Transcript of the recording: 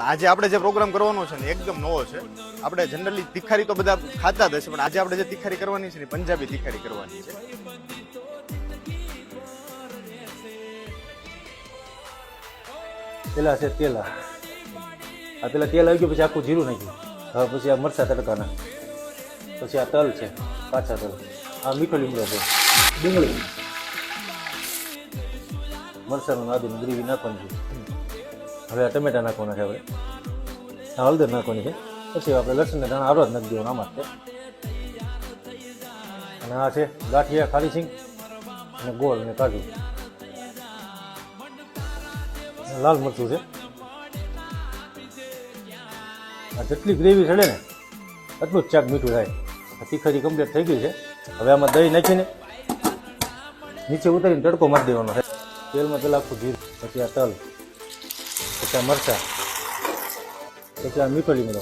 પણ આજે આપણે જે પ્રોગ્રામ કરવાનો છે ને એકદમ નવો છે. આપણે જનરલી તીખારી તો બધા ખાતા જ હશે, પણ આજે આપણે જે તીખારી કરવાની છે ને પંજાબી તીખારી કરવાની છે. પેલા છે તેલા, આ પેલા તેલ આવી ગયું, પછી આખું જીરું નાખ્યું, હવે પછી આ મરચાં તડકાના, પછી આ તલ છે, કાચા તલ, આ મીઠો લીમડો છે, ડુંગળી, મરચાંનું આદુની ગ્રેવી નાખવાની છે. હવે આ ટમેટા નાખવાના છે, આપણે આ હળદર નાખવાની છે, પછી આપણે લસણને દાણા હારો જ નાખી દેવાનું આમાં છે. અને આ છે ગાંઠિયા, ખારી સિંગ અને ગોળ અને કાજુ, લાલ મરચું છે. આ જેટલી ગ્રેવી ચડે ને એટલું જ ચાક મીઠું થાય. તીખારી કમ્પ્લીટ થઈ ગઈ છે. હવે આમાં દહીં નાખીને નીચે ઉતારીને તડકો મારી દેવાનો છે. તેલમાં પેલા આખું જીરું, પછી આ તલ, પછી આ મરચાં, પછી આ મીઠો લીમડો,